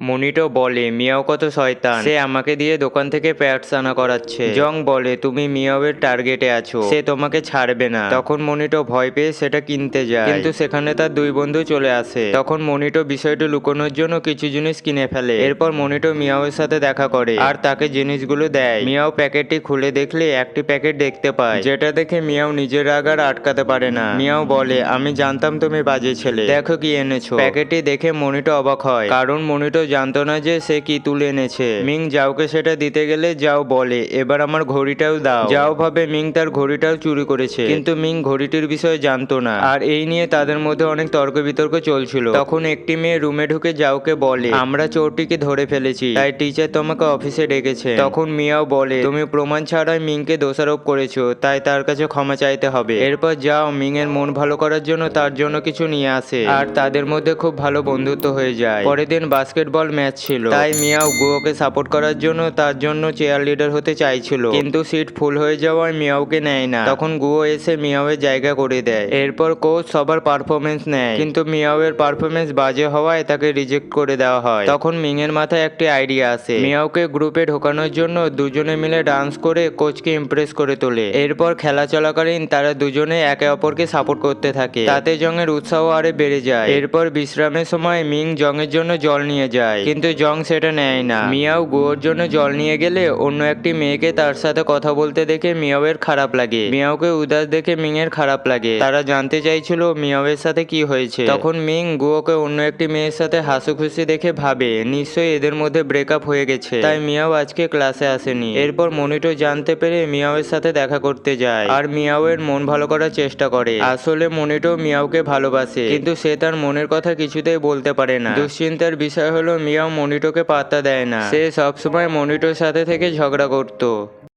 মনিটো বলে মিয়াও কত শয়তান, সে আমাকে দিয়ে দোকান থেকে প্যাটস আনা করাচ্ছে। জং বলে তুমি মিয়াওয়ের টার্গেটে আছো, সে তোমাকে ছাড়বে না। তখন মনিটো ভয় পেয়ে সেটা কিনতে যায়, কিন্তু সেখানে তার দুই বন্ধু চলে আসে। তখন মনিটো বিষয়টা লুকোনোর জন্য কিছু জিনিস কিনে ফেলে। এরপর মনিটো মিয়াওয়ের সাথে দেখা করে আর তাকে জিনিসগুলো দেয়। মিয়াও প্যাকেটটি খুলে দেখলে একটি প্যাকেট দেখতে পায়, যেটা দেখে মিয়াও নিজের রাগ আর আটকাতে পারে না। মিয়াও বলে আমি জানতাম তুমি বাজে ছেলে, দেখো কি এনেছো। প্যাকেটটি দেখে মনিটো অবাক হয়, কারণ মনিটো জানতো না যে সে কি তুলে এনেছে। মিং জাওকে সেটা দিতে গেলে জাও বলে এবার আমার ঘড়িটাও দাও। জাও ভাবে মিং তার ঘড়িটাও চুরি করেছে, কিন্তু মিং ঘড়িটির বিষয়ে জানতো না। আর এই নিয়ে তাদের মধ্যে অনেক তর্ক বিতর্ক চলছিল। তখন একটি মেয়ে রুমে ঢুকে জাওকে বলে আমরা চোরটিকে ধরে ফেলেছি, তাই টিচার তোমাকে অফিসে ডেকেছে। তখন মিয়াও বলে তুমি প্রমাণ ছাড়াই মিংকে দোষারোপ করেছো, তাই তার কাছে ক্ষমা চাইতে হবে। এরপর যাও মিং এর মন ভালো করার জন্য তার জন্য কিছু নিয়ে আসে, আর তাদের মধ্যে খুব ভালো বন্ধুত্ব হয়ে যায়। পরের দিন বাস্কেটবল ম্যাচ ছিল, তাই মিয়াও গুয়োকে সাপোর্ট করার জন্য তার জন্য চেয়ার লিডার হতে চাইছিল, কিন্তু সিট ফুল হয়ে যাওয়ায় মিয়াওকে নেয় না। তখন গুয়ো এসে মিয়াওয়ের জায়গা করে দেয়। এরপর কোচ সবার পারফরমেন্স নেয়, কিন্তু মিয়াওয়ের পারফরমেন্স বাজে হওয়ায় তাকে রিজেক্ট করে দেওয়া হয়। তখন মিং এর মাথায় একটি আইডিয়া আসে, মিয়াওকে গ্রুপে ঢোকানোর জন্য দুজনে মিলে ডান্স করে কোচকে ইমপ্রেস করে তোলে। এরপর খেলা চলাকালীন তারা দুজনে একে অপরকে সাপোর্ট করতে থাকে, তাতে জং এর উৎসাহ আরে বেড়ে যায়। এরপর বিশ্রামের সময় মিং জং এর জন্য জল নিয়ে যায়, কিন্তু জং সেটা নেয় না। মিয়াও গুয়োর জন্য জল নিয়ে গেলে অন্য একটি মেয়েকে তার সাথে কথা বলতে দেখে মিয়াওয়ের খারাপ লাগে। মিয়াওকে উদাস দেখে মিং এর খারাপ লাগে। তারা জানতে চাইছিল মিয়াওয়ের সাথে কি হয়েছে। তখন মিং গুয়োকে অন্য একটি মেয়ের সাথে হাসিখুশি দেখে ভাবে নিশ্চয়ই এদের মধ্যে ব্রেকআপ হয়ে গেছে, তাই মিয়াও আজকে ক্লাসে আসেনি। এরপর মনিটো জানতে পেরে মিয়াওয়ের সাথে দেখা করতে যায় আর মিয়াওয়ের মন ভালো করার চেষ্টা করে। আসলে মনিটো মিয়াওকে ভালোবাসে, কিন্তু সে তার মনের কথা কিছুতেই বলতে পারে না। দুশ্চিন্তার বিষয় হলো মিয়াও মনিটোকে পাত্তা দেয় না, সে সবসময় মনিটোর সাথে থেকে ঝগড়া করতো।